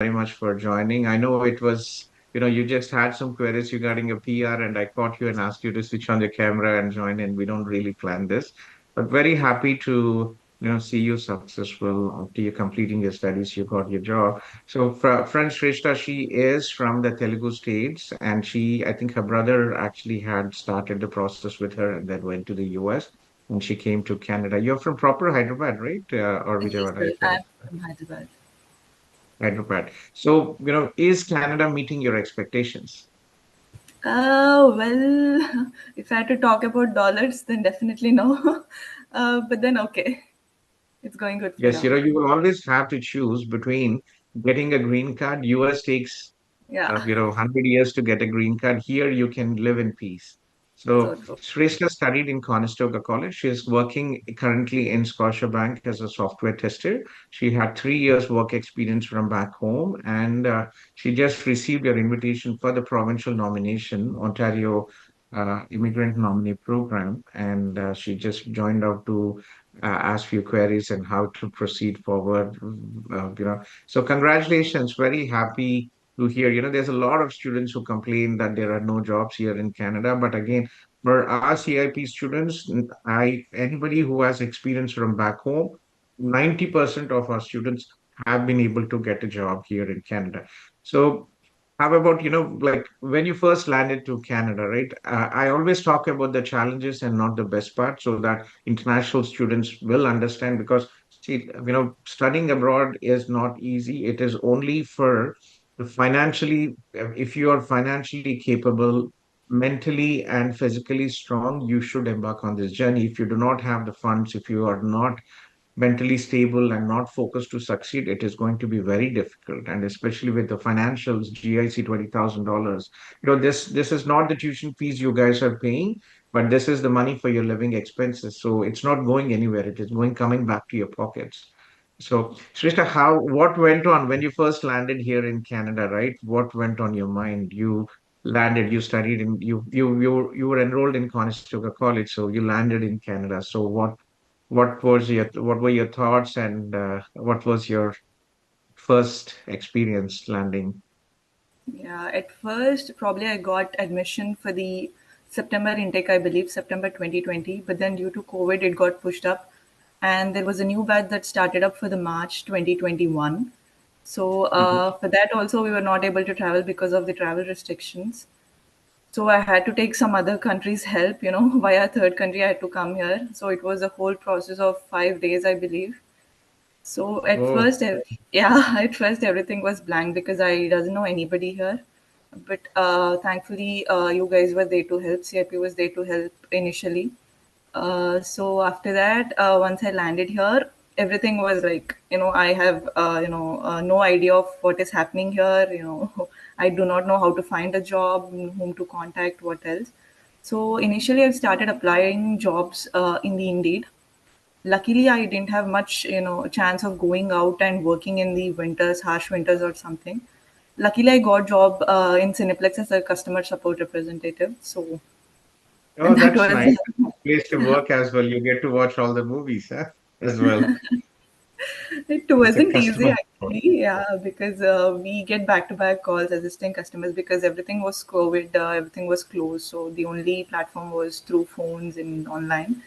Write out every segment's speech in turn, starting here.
very much for joining. I know it was, you just had some queries regarding a PR, and I caught you and asked you to switch on the camera and join in. We don't really plan this, but very happy to, see you successful after you completing your studies, you got your job. So, friend Shrestha, she is from the Telugu states, and I think her brother actually had started the process with her and then went to the US, and she came to Canada. You're from proper Hyderabad, right? Or Yes, Vijayawada, sir. if I'm I from Hyderabad. Hyderabad. So, is Canada meeting your expectations? Well, if I had to talk about dollars, then definitely no. But then okay, it's going good for Yes, now. you will always have to choose between getting a green card. US takes, Yeah, 100 years to get a green card. Here, you can live in peace. so So, true. Shrestha studied in Conestoga College. She is working currently in Scotiabank as a software tester. She had 3 years work experience from back home, and she just received her invitation for the provincial nomination, Ontario Immigrant Nominee Program, and she just joined out to ask few queries and how to proceed forward. So congratulations. Very happy to hear. There's a lot of students who complain that there are no jobs here in Canada. But again, for our CIP students, anybody who has experience from back home, 90% of our students have been able to get a job here in Canada. So how about, like when you first landed to Canada, right? I always talk about the challenges and not the best part so that international students will understand because, see, studying abroad is not easy. It is only for if you are financially capable, mentally and physically strong, you should embark on this journey. If you do not have the funds, if you are not mentally stable and not focused to succeed, it is going to be very difficult. And especially with the financials, GIC $20,000. This is not the tuition fees you guys are paying, but this is the money for your living expenses. So it's not going anywhere. It is coming back to your pockets. So, Shrishta, what went on when you first landed here in Canada, right? What went on your mind? You landed, you studied in, you were enrolled in Conestoga College, so you landed in Canada. So what were your thoughts and what was your first experience landing? Yeah, at first, probably I got admission for the September intake, I believe, September 2020. But then due to COVID, it got pushed up. And there was a new batch that started up for the March 2021. So Mhm. for that also, we were not able to travel because of the travel restrictions. So I had to take some other country's help, via third country. I had to come here. So it was a whole process of 5 days, I believe. So at Oh, first, yeah, at first everything was blank because I doesn't know anybody here. But thankfully, you guys were there to help. CIP was there to help initially. So after that, once I landed here, everything was like, I have, no idea of what is happening here. I do not know how to find a job, whom to contact, what else. So initially, I started applying jobs in the Indeed. Luckily, I didn't have much, chance of going out and working in the winters, harsh winters or something. Luckily, I got job in Cineplex as a customer support representative. So oh, that that's was nice. Place to work as well. You get to watch all the movies, huh? As well. it It's a wasn't easy customer support. actually. Yeah, because we get back-to-back calls assisting customers because everything was COVID, everything was closed. So the only platform was through phones and online.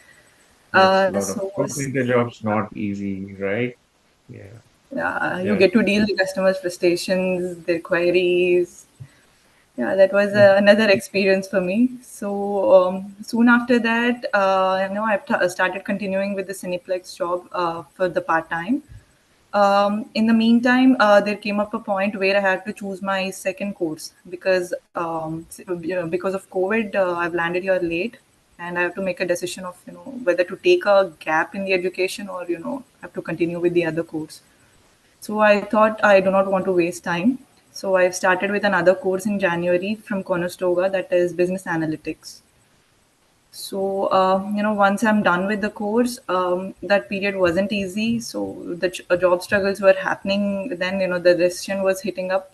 Yes, a lot of So call center jobs not easy, right? Yeah, you yeah. get to deal with customers' frustrations, their queries. Yeah, that was Mm. another experience for me. So soon after that, I started continuing with the Cineplex job for the part time. In the meantime, there came up a point where I had to choose my second course because because of COVID, I've landed here late, and I have to make a decision of whether to take a gap in the education or have to continue with the other course. So I thought I do not want to waste time. So I've started with another course in January from Conestoga, that is business analytics. So once I'm done with the course, that period wasn't easy. So the job struggles were happening. Then the recession was hitting up.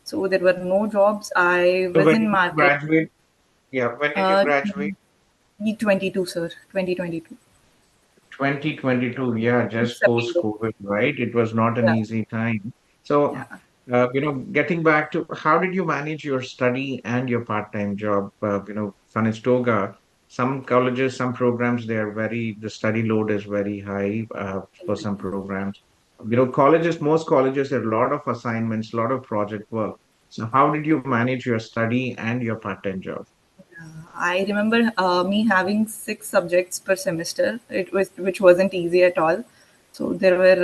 So there were no jobs. I So was when in did you market. graduate? Yeah, when did you Uh, graduate? 2022, sir. 2022. 2022. Yeah, just September. post-COVID, right? It was not an Yeah. easy time. So Yeah. Getting back to how did you manage your study and your part-time job? Conestoga, some colleges, some programs, the study load is very high for some programs. Colleges, most colleges have a lot of assignments, a lot of project work. So how did you manage your study and your part-time job? I remember me having six subjects per semester. It was which wasn't easy at all. So there were,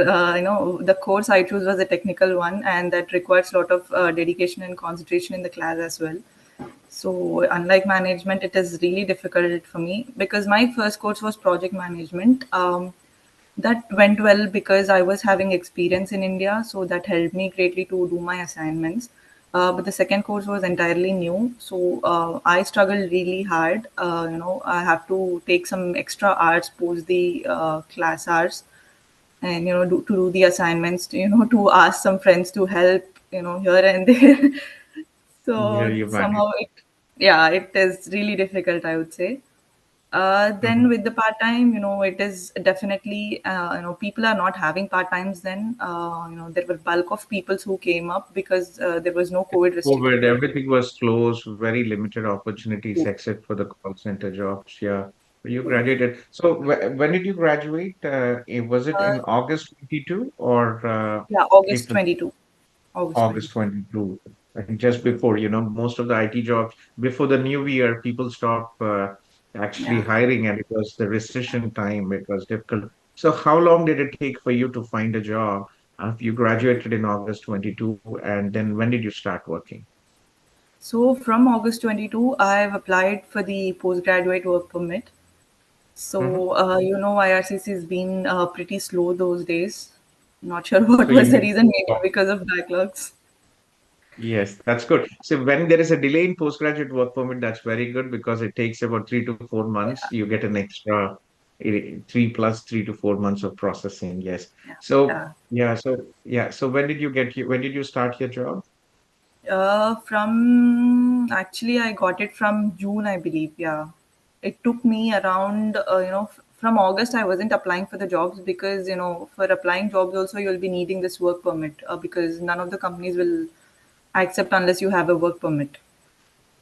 the course I chose was a technical one, and that requires a lot of dedication and concentration in the class as well. So unlike management, it is really difficult for me because my first course was project management. That went well because I was having experience in India, so that helped me greatly to do my assignments. But the second course was entirely new, so I struggled really hard. I have to take some extra hours post the class hours, and to do the assignments. To ask some friends to help, here and there. Yeah, So you managed. somehow, yeah, it is really difficult, I would say. Then Mhm. with the part time, it is definitely, people are not having part times then. There were bulk of people who came up because there was no COVID COVID, restriction. everything was closed, very limited opportunities except for the call center jobs. Yeah. You graduated. So when did you graduate? Was it Uh, in August 22 or yeah, August April? 22. August August 22. 22. I think just before, most of the IT jobs, before the new year, people stopped actually Yeah. hiring, and it was the recession time. It was difficult. So how long did it take for you to find a job after you graduated in August 22? And then when did you start working? So from August 22, I've applied for the postgraduate work permit. Mhm. So, IRCC has been pretty slow those days. Not sure what So you was the need, reason, maybe because of backlogs. yes, that's good. So when there is a delay in postgraduate work permit, that's very good because it takes about 3 to 4 months. You get an extra 3 plus 3 to 4 months of processing. Yes. Yeah. So Yeah. So when did you start your job? From actually, I got it from June, I believe. Yeah, it took me around, from August. I wasn't applying for the jobs because for applying jobs also you'll be needing this work permit because none of the companies will accept unless you have a work permit.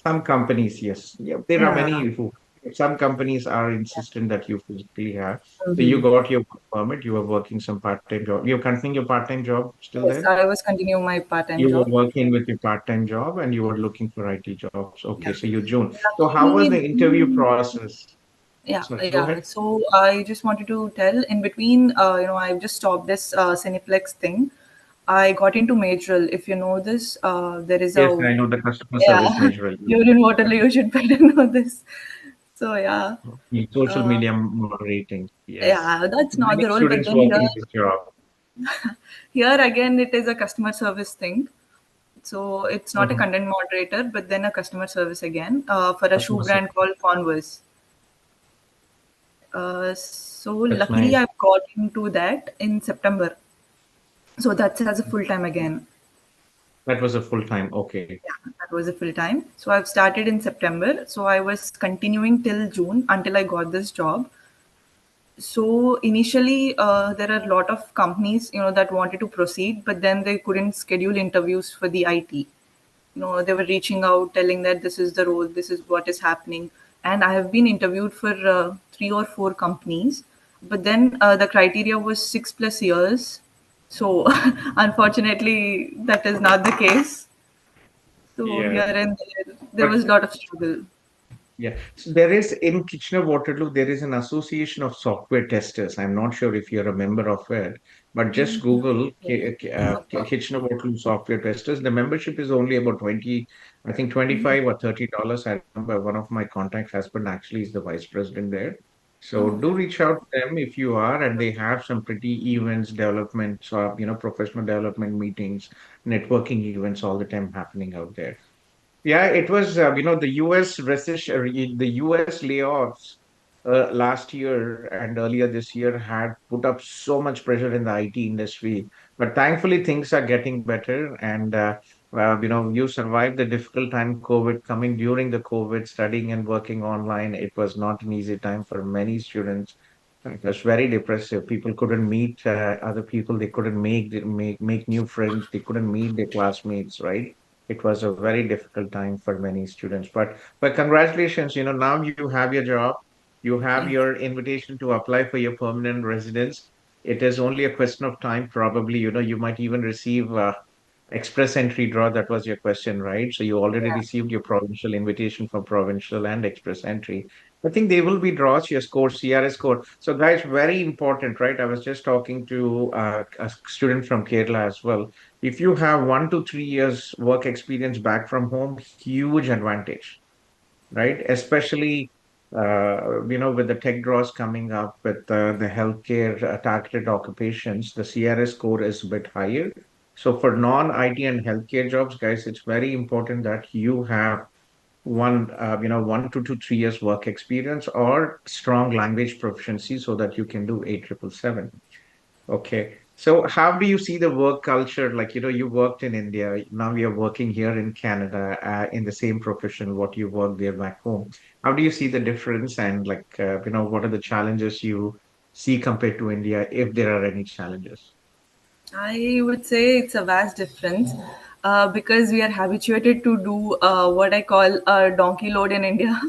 Some companies, yes. Yeah, there are Yeah. many who some companies are insistent that you physically have. So you Mhm. got your work permit, you were working some part-time job. You're continuing your part-time job still Yes, there? I was continuing my part-time You were job. working with your part-time job and you were looking for IT jobs. Okay, Yeah. so you June. So how was Luckily, the interview process? yeah, Sorry, go yeah. ahead. So I just wanted to tell in between, I've just stopped this Cineplex thing. I got into Majorel. If you know this, there is Yes, a, I know the customer service yeah, measure. you're in Waterloo, you should better know this. So yeah, Social uh, media moderating. Yes. yeah, that's not Many the role. But students then work here, in this job. here again, it is a customer service thing. So it's not a Mhm. content moderator, but then a customer service again for a shoe Customer service. brand called Converse. So That's luckily, nice. I've got into that in September. So that's as a full time again. That was a full time. Okay. Yeah, that was a full time. So I've started in September. So I was continuing till June until I got this job. So initially, there are a lot of companies, that wanted to proceed, but then they couldn't schedule interviews for the IT. They were reaching out, telling that this is the role, this is what is happening, and I have been interviewed for three or four companies, but then the criteria was 6 plus years. So unfortunately, that is not the case. So here Yeah. and there But was a lot of struggle. yeah, so there is in Kitchener Waterloo, there is an association of software testers. I'm not sure if you're a member of it, but just Google Okay. Kitchener Waterloo software testers. The membership is only about 20, I think $25 or $30. I remember one of my contact husband actually is the vice president there. So do reach out to them if you are, and they have some pretty events, developments, or professional development meetings, networking events all the time happening out there. Yeah, it was, the US recession, the US layoffs last year and earlier this year had put up so much pressure in the IT industry. But thankfully, things are getting better. And, you survived the difficult time, COVID, coming during the COVID, studying and working online. It was not an easy time for many students. It was very depressive. People couldn't meet other people. They couldn't make new friends. They couldn't meet their classmates, right? It was a very difficult time for many students. But congratulations, now you have your job. You have Thank your invitation to apply for your permanent residence. It is only a question of time, probably. You might even receive express entry draw. That was your question, right? So you you. already Yeah. received your provincial invitation for provincial and express entry. I think they will be draws, your score, CRS score. So, guys, very important, right? I was just talking to a student from Kerala as well. If you have 1 to 3 years work experience back from home, huge advantage, right? Especially, with the tech draws coming up with the healthcare targeted occupations, the CRS score is a bit higher. So, for non-IT and healthcare jobs, guys, it's very important that you have 1 to 3 years work experience or strong language proficiency so that you can do 8777. Okay. So how do you see the work culture? Like, you worked in India, now you're working here in Canada, in the same profession, what you work there back home. How do you see the difference and like, what are the challenges you see compared to India, if there are any challenges? I would say it's a vast difference because we are habituated to do what I call a donkey load in India.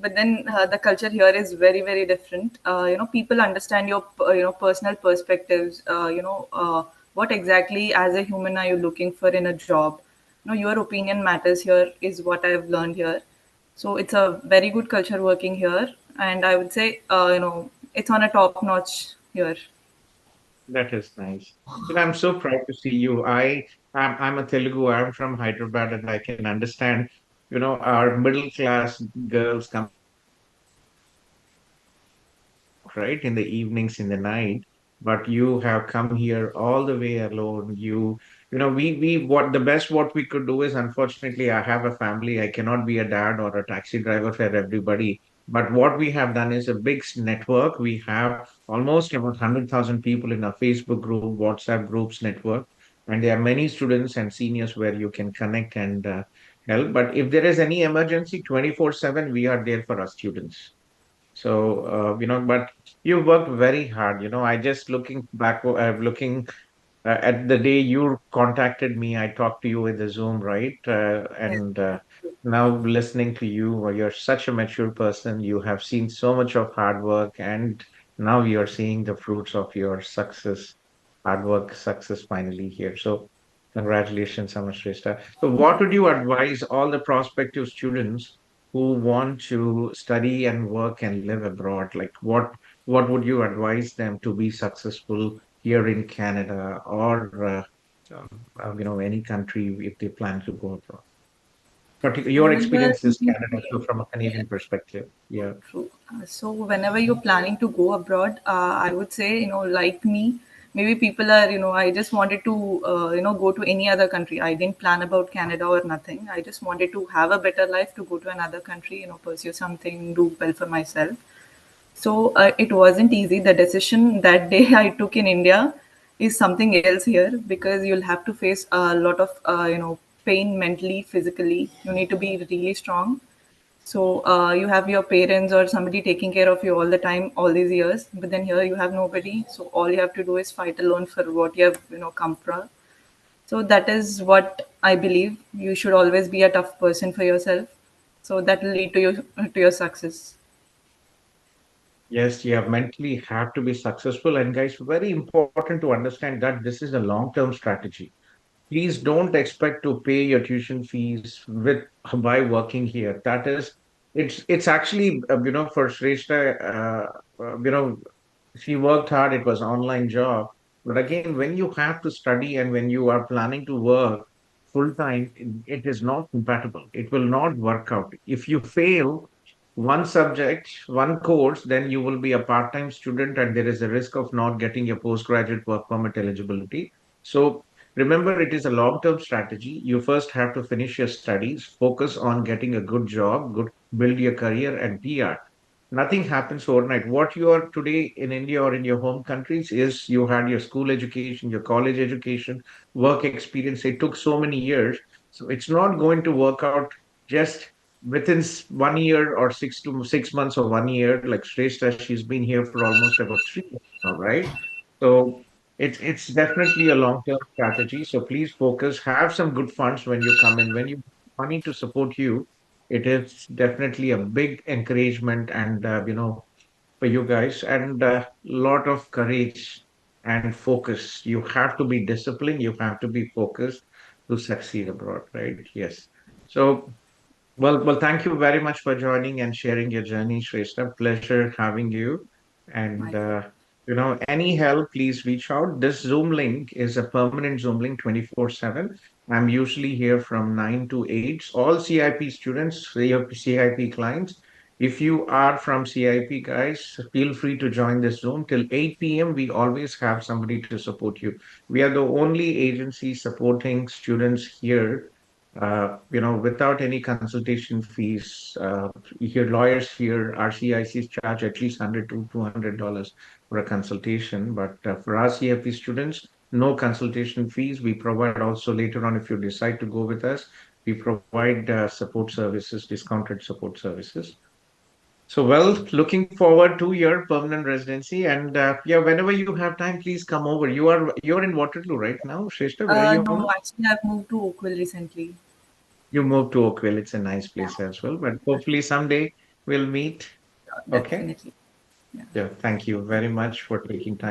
But then the culture here is very, very different. People understand your, personal perspectives. What exactly as a human are you looking for in a job? Your opinion matters here is what I've learned here. So it's a very good culture working here, and I would say, it's on a top notch here. That is nice. I'm so proud to see you. I'm a Telugu. I'm from Hyderabad, and I can understand. Our middle class girls coming here from Bangalore, they go out right in the evenings, in the night. But you have come here all the way alone. What the best what we could do is, unfortunately, I have a family. I cannot be a dad or a taxi driver for everybody. But what we have done is a big network. We have almost about 100,000 people in a Facebook group, WhatsApp groups network. And there are many students and seniors where you can connect and help. But if there is any emergency, 24/7, we are there for our students. So, but you worked very hard. I just looking back, looking at the day you contacted me, I talked to you with the Zoom, right? Yes. And now listening to you, you're such a mature person. You have seen so much of hard work, and now you're seeing the fruits of your success, hard work, success finally here. So, congratulations, Amashrista. So, what would you advise all the prospective students who want to study and work and live abroad? Like, what would you advise them to be successful here in Canada or any country if they plan to go abroad. Your Whenever experience is you, Canada, so from a yeah, Canadian perspective, yeah. true. So whenever you're planning to go abroad, I would say, like me, maybe people are, I just wanted to, go to any other country. I didn't plan about Canada or nothing. I just wanted to have a better life to go to another country, pursue something, do well for myself. So it wasn't easy. The decision that day I took in India is something else here because you'll have to face a lot of pain mentally, physically. You need to be really strong. So you have your parents or somebody taking care of you all the time, all these years. But then here you have nobody. So all you have to do is fight alone for what you have come from. So that is what I believe. You should always be a tough person for yourself. So that will lead to your success. Yes, you have mentally have to be successful. And guys, very important to understand that this is a long-term strategy. Please don't expect to pay your tuition fees with by working here. That is, it's actually for Shrestha, she worked hard. It was online job, but again, when you have to study and when you are planning to work full time, it is not compatible. It will not work out. If you fail one subject, one course, then you will be a part-time student, and there is a risk of not getting your postgraduate work permit eligibility. So remember, it is a long-term strategy. You first have to finish your studies, focus on getting a good job, good build your career and PR. Nothing happens overnight. What you are today in India or in your home countries is you had your school education, your college education, work experience. It took so many years. So it's not going to work out just 1 year or 6 months or 1 year, like Shrestha, she's been here for almost about 3 years now, right? So it's definitely a long-term strategy. So please focus, have some good funds when you come in. When you money to support you, it is definitely a big encouragement and for you guys, and a lot of courage and focus. You have to be disciplined, you have to be focused to succeed abroad, right? Yes. So thank you very much for joining and sharing your journey, Shrestha. Pleasure having you. And My pleasure. any help, please reach out. This Zoom link is a permanent Zoom link 24/7. I'm usually here from 9 to 8. All CIP students, CIP clients, if you are from CIP, guys, feel free to join this Zoom till 8 p.m. We always have somebody to support you. We are the only agency supporting students here, without any consultation fees. Here, lawyers here, RCICs charge at least $100 to $200 for a consultation. But for our CFP students, no consultation fees. We provide also later on, if you decide to go with us, we provide support services, discounted support services. So, looking forward to your permanent residency, and yeah, whenever you have time, please come over. You're in Waterloo right now, Shrestha. Where are you No, now? actually, I've moved to Oakville recently. You moved to Oakville. It's a nice Yeah, place as well. But hopefully someday we'll meet. Okay. definitely. Yeah. Yeah. Thank you very much for taking time.